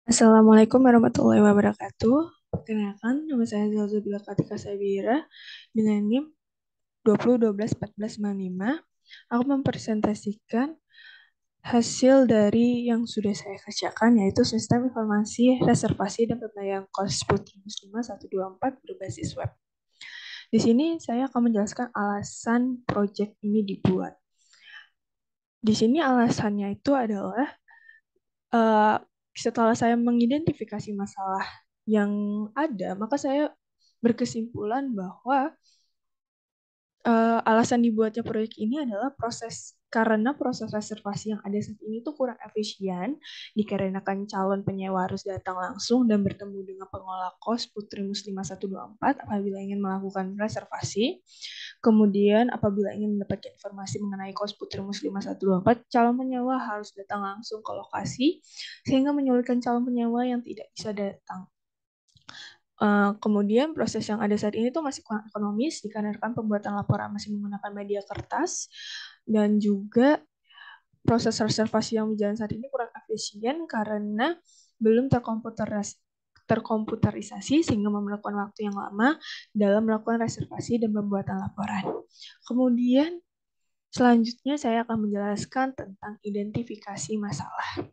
Assalamualaikum warahmatullahi wabarakatuh. Perkenalkan, nama saya Zalzabila Katika Sabira dengan NIM 20121495. Aku mempresentasikan hasil dari yang sudah saya kerjakan, yaitu Sistem Informasi Reservasi dan Pembayaran Kos Putri Muslimah 124 berbasis web. Di sini saya akan menjelaskan alasan proyek ini dibuat. Di sini alasannya itu adalah eh, setelah saya mengidentifikasi masalah yang ada, maka saya berkesimpulan bahwa alasan dibuatnya proyek ini adalah karena proses reservasi yang ada saat ini tuh kurang efisien, dikarenakan calon penyewa harus datang langsung dan bertemu dengan pengelola kos Putri Muslimah 124 apabila ingin melakukan reservasi. Kemudian apabila ingin mendapatkan informasi mengenai kos Putri Muslimah 124, calon penyewa harus datang langsung ke lokasi sehingga menyulitkan calon penyewa yang tidak bisa datang. Kemudian proses yang ada saat ini tuh masih kurang ekonomis dikarenakan pembuatan laporan masih menggunakan media kertas dan juga proses reservasi yang berjalan saat ini kurang efisien karena belum terkomputerisasi sehingga memerlukan waktu yang lama dalam melakukan reservasi dan pembuatan laporan. Kemudian selanjutnya saya akan menjelaskan tentang identifikasi masalah.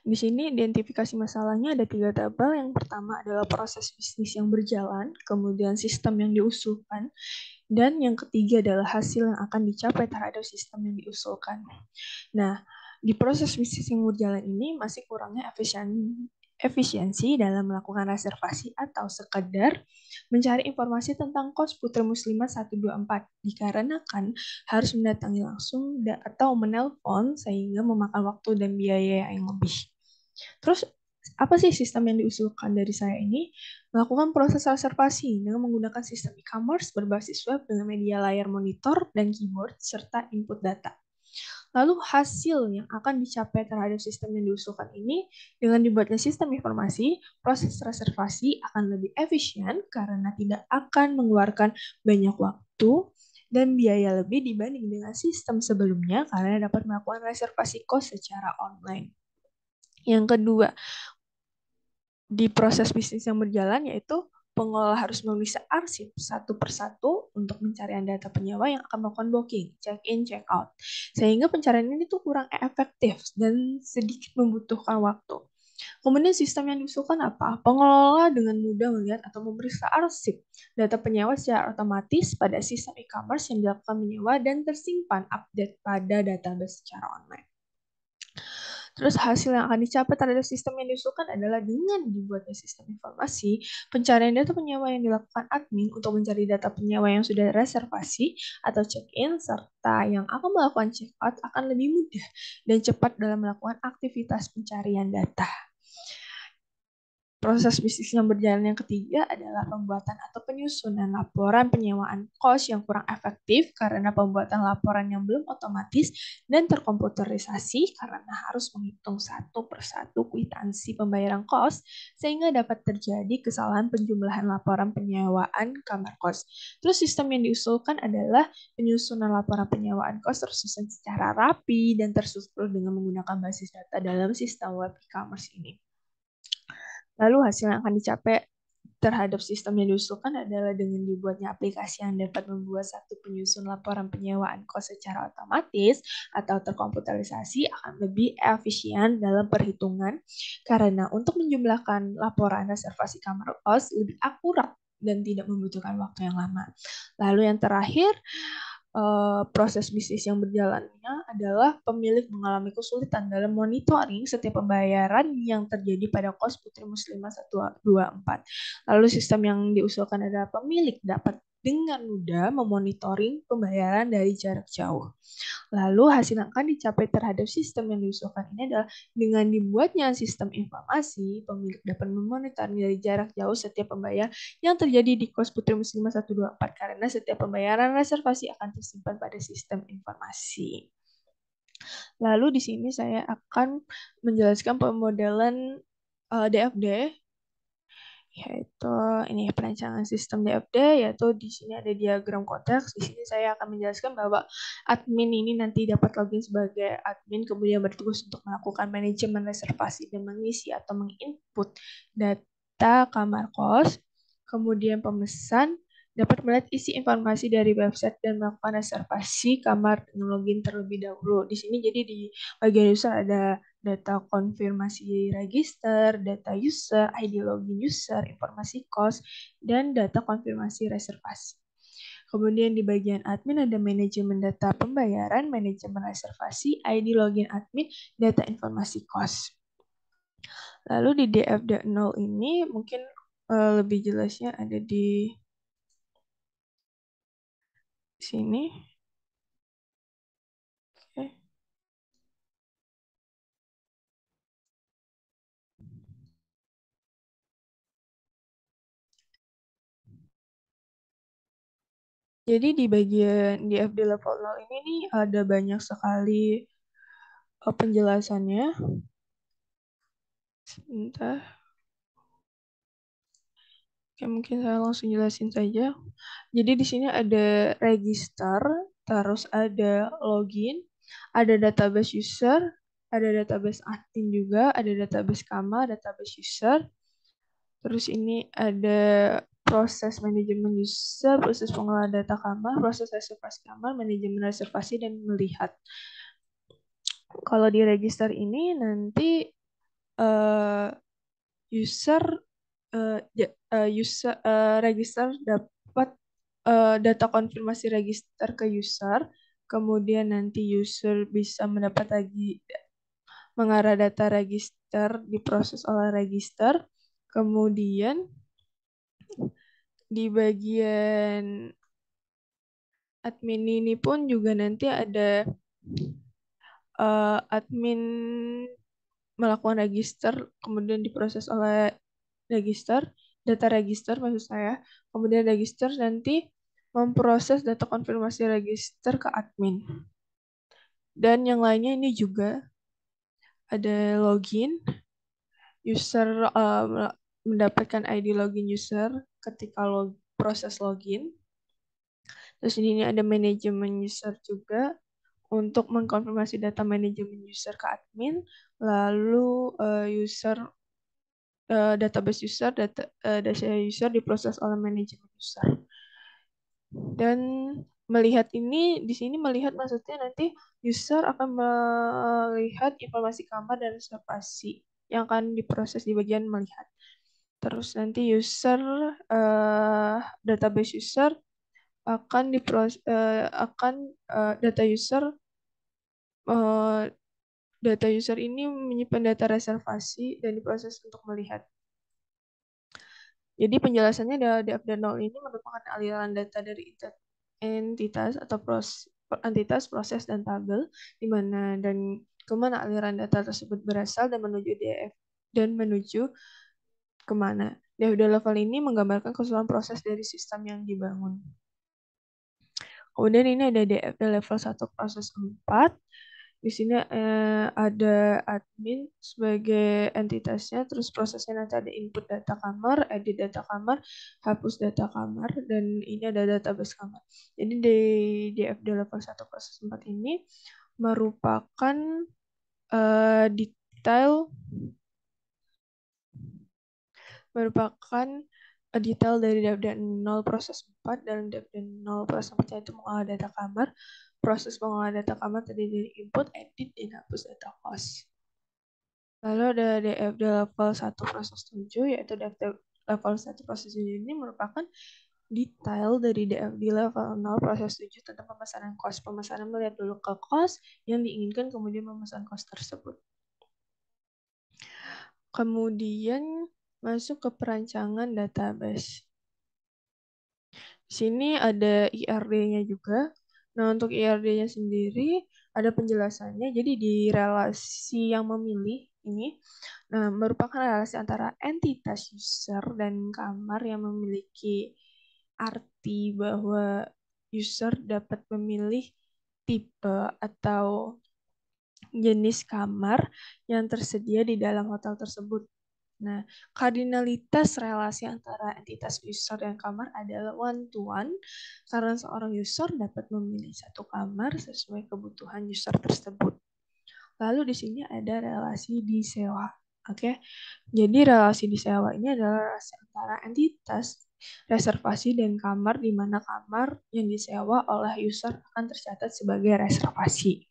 Di sini identifikasi masalahnya ada 3 tabel. Yang pertama adalah proses bisnis yang berjalan, kemudian sistem yang diusulkan, dan yang ketiga adalah hasil yang akan dicapai terhadap sistem yang diusulkan. Nah, di proses bisnis yang berjalan ini masih kurangnya efisiensi dalam melakukan reservasi atau sekedar mencari informasi tentang kos Putri Muslimah 124 dikarenakan harus mendatangi langsung atau menelpon sehingga memakan waktu dan biaya yang lebih. Terus apa sih sistem yang diusulkan dari saya ini? Melakukan proses reservasi dengan menggunakan sistem e-commerce berbasis web dengan media layar monitor dan keyboard serta input data. Lalu hasil yang akan dicapai terhadap sistem yang diusulkan ini dengan dibuatnya sistem informasi, proses reservasi akan lebih efisien karena tidak akan mengeluarkan banyak waktu dan biaya lebih dibanding dengan sistem sebelumnya karena dapat melakukan reservasi kos secara online. Yang kedua, di proses bisnis yang berjalan yaitu pengelola harus memeriksa arsip satu persatu untuk pencarian data penyewa yang akan melakukan booking, check-in, check-out. Sehingga pencarian ini tuh kurang efektif dan sedikit membutuhkan waktu. Kemudian sistem yang diusulkan apa? Pengelola dengan mudah melihat atau memeriksa arsip data penyewa secara otomatis pada sistem e-commerce yang dilakukan penyewa dan tersimpan update pada database secara online. Terus hasil yang akan dicapai terhadap sistem yang diusulkan adalah dengan dibuatnya sistem informasi, pencarian data penyewa yang dilakukan admin untuk mencari data penyewa yang sudah reservasi atau check-in, serta yang akan melakukan check-out akan lebih mudah dan cepat dalam melakukan aktivitas pencarian data. Proses bisnis yang berjalan yang ketiga adalah pembuatan atau penyusunan laporan penyewaan kos yang kurang efektif karena pembuatan laporan yang belum otomatis dan terkomputerisasi karena harus menghitung satu persatu kwitansi pembayaran kos sehingga dapat terjadi kesalahan penjumlahan laporan penyewaan kamar kos. Terus sistem yang diusulkan adalah penyusunan laporan penyewaan kos tersusun secara rapi dan terstruktur dengan menggunakan basis data dalam sistem web e-commerce ini. Lalu hasil yang akan dicapai terhadap sistem yang diusulkan adalah dengan dibuatnya aplikasi yang dapat membuat satu penyusun laporan penyewaan kos secara otomatis atau terkomputerisasi akan lebih efisien dalam perhitungan karena untuk menjumlahkan laporan reservasi kamar kos lebih akurat dan tidak membutuhkan waktu yang lama. Lalu yang terakhir, proses bisnis yang berjalannya adalah pemilik mengalami kesulitan dalam monitoring setiap pembayaran yang terjadi pada kos Putri Muslimah 124. Lalu sistem yang diusulkan adalah pemilik dapat dengan mudah memonitoring pembayaran dari jarak jauh. Lalu hasil yang akan dicapai terhadap sistem yang diusulkan ini adalah dengan dibuatnya sistem informasi, pemilik dapat memonitor dari jarak jauh setiap pembayar yang terjadi di kos Putri Muslimah 124 karena setiap pembayaran reservasi akan tersimpan pada sistem informasi. Lalu di sini saya akan menjelaskan pemodelan DFD yaitu ini perancangan sistem DFD, yaitu di sini ada diagram konteks. Di sini saya akan menjelaskan bahwa admin ini nanti dapat login sebagai admin, kemudian bertugas untuk melakukan manajemen reservasi dan mengisi atau menginput data kamar kos. Kemudian pemesan dapat melihat isi informasi dari website dan melakukan reservasi kamar dengan login terlebih dahulu. Di sini jadi di bagian user ada data konfirmasi register, data user, ID login user, informasi kos, dan data konfirmasi reservasi. Kemudian di bagian admin ada manajemen data pembayaran, manajemen reservasi, ID login admin, data informasi kos. Lalu di DFD0 ini mungkin lebih jelasnya ada di sini. Oke. Jadi di bagian DFD level 0 ini nih ada banyak sekali penjelasannya. Sebentar. Oke, mungkin saya langsung jelasin saja. Jadi di sini ada register, terus ada login, ada database user, ada database admin juga, ada database kamar, database user. Terus ini ada proses manajemen user, proses pengelolaan data kamar, proses reservasi kamar, manajemen reservasi, dan melihat. Kalau di register ini nanti user register dapat data konfirmasi register ke user, kemudian nanti user bisa mendapat lagi mengarah data register diproses oleh register, kemudian di bagian admin ini pun juga nanti ada admin melakukan register, kemudian diproses oleh register, data register maksud saya, kemudian register nanti memproses data konfirmasi register ke admin. Dan yang lainnya ini juga ada login, user mendapatkan ID login user ketika proses login. Terus ini ada manajemen user juga untuk mengkonfirmasi data manajemen user ke admin, lalu database user, data user diproses oleh manajemen user. Dan melihat ini, di sini melihat maksudnya nanti user akan melihat informasi kamar dan reservasi yang akan diproses di bagian melihat. Terus nanti user, database user akan diproses, data user ini menyimpan data reservasi dan diproses untuk melihat. Jadi penjelasannya DFD0 ini merupakan aliran data dari entitas atau entitas, proses, dan tabel, di mana dan kemana aliran data tersebut berasal dan menuju kemana. DFD level ini menggambarkan keseluruhan proses dari sistem yang dibangun. Kemudian ini ada DFD level 1 proses 4. Di sini ada admin sebagai entitasnya, terus prosesnya nanti ada input data kamar, edit data kamar, hapus data kamar, dan ini ada database kamar. Jadi di DFD level 1 proses 4 ini merupakan detail dari DFD 0 proses 4 dan DFD 0 proses 4 yaitu mengolah data kamar. Proses pengolahan data kamar terdiri dari input, edit, dan hapus data kos. Lalu ada DFD level 1 proses 7, yaitu DFD level 1 proses 7 ini merupakan detail dari DFD level 0 proses 7 tentang pemesanan kos. Pemesanan melihat dulu ke kos yang diinginkan, kemudian memesan kos tersebut. Kemudian masuk ke perancangan database. Di sini ada IRD-nya juga. Nah, untuk IRD-nya sendiri ada penjelasannya. Jadi di relasi yang memilih ini merupakan relasi antara entitas user dan kamar yang memiliki arti bahwa user dapat memilih tipe atau jenis kamar yang tersedia di dalam hotel tersebut. Nah, kardinalitas relasi antara entitas user dan kamar adalah one to one karena seorang user dapat memilih satu kamar sesuai kebutuhan user tersebut. Lalu di sini ada relasi disewa. Oke. Jadi relasi disewa ini adalah relasi antara entitas reservasi dan kamar di mana kamar yang disewa oleh user akan tercatat sebagai reservasi.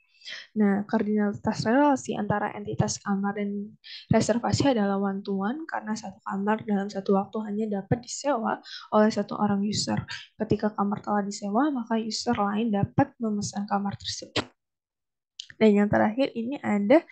Nah, kardinalitas relasi antara entitas kamar dan reservasi adalah one to one karena satu kamar dalam satu waktu hanya dapat disewa oleh satu orang user. Ketika kamar telah disewa, maka user lain dapat memesan kamar tersebut. Dan yang terakhir ini ada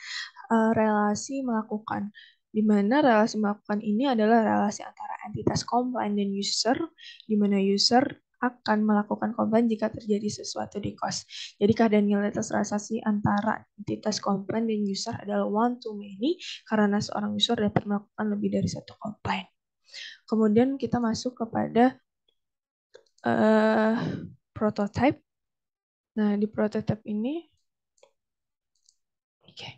relasi melakukan, di mana relasi melakukan ini adalah relasi antara entitas komplain dan user, di mana user akan melakukan komplain jika terjadi sesuatu di kos. Jadi kardinalitas relasi antara entitas komplain dan user adalah one to many karena seorang user dapat melakukan lebih dari satu komplain. Kemudian kita masuk kepada prototype. Nah, di prototype ini, oke.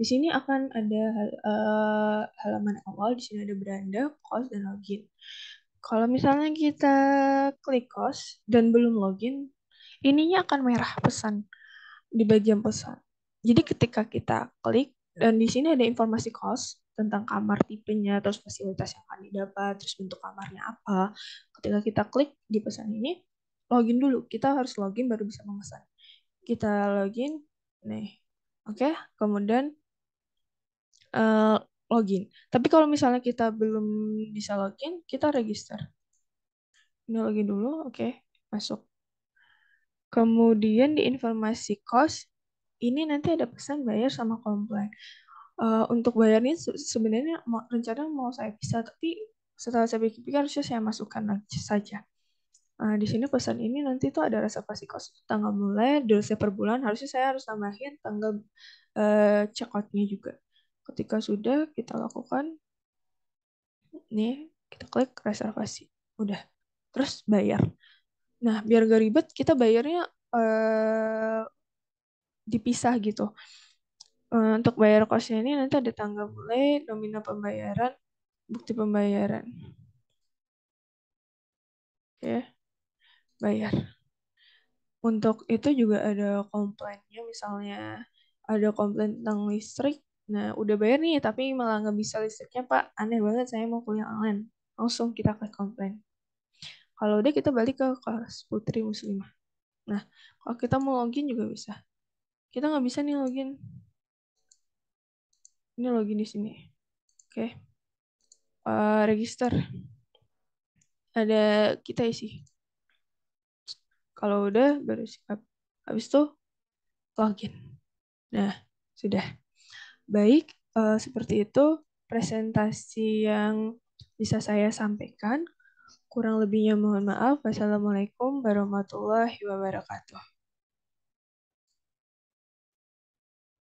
Di sini akan ada halaman awal, di sini ada beranda, cost, dan login. Kalau misalnya kita klik cost dan belum login, ininya akan merah pesan di bagian pesan. Jadi ketika kita klik, dan di sini ada informasi cost tentang kamar tipenya, terus fasilitas yang akan didapat, terus bentuk kamarnya apa. Ketika kita klik di pesan ini, login dulu. Kita harus login baru bisa memesan. Kita login, nih. Oke, kemudian login. Tapi kalau misalnya kita belum bisa login, kita register. Ini login dulu, oke, masuk. Kemudian di informasi cost, ini nanti ada pesan bayar sama komplain. Untuk bayarnya sebenarnya rencana mau saya pisah, tapi setelah saya pikir-pikir harusnya saya masukkan lagi saja. Di sini pesan ini nanti tuh ada reservasi cost tanggal mulai, durasi per bulan, harusnya saya harus tambahin tanggal checkout-nya juga. Ketika sudah kita lakukan, nih kita klik reservasi, udah, terus bayar. Nah, biar gak ribet, kita bayarnya dipisah gitu. Untuk bayar kosnya ini nanti ada tanggal mulai, nominal pembayaran, bukti pembayaran. Oke, bayar. Untuk itu juga ada komplainnya, misalnya ada komplain tentang listrik. Nah, udah bayar nih, tapi malah nggak bisa listriknya, Pak. Aneh banget, saya mau kuliah online. Langsung kita klik komplain. Kalau udah kita balik ke kelas Putri Muslimah. Nah, kalau kita mau login juga bisa. Kita nggak bisa nih login. Ini login di sini. Oke. Register. Ada kita isi. Kalau udah baru siap. Habis itu login. Nah, sudah. Baik, seperti itu presentasi yang bisa saya sampaikan. Kurang lebihnya mohon maaf. Wassalamualaikum warahmatullahi wabarakatuh.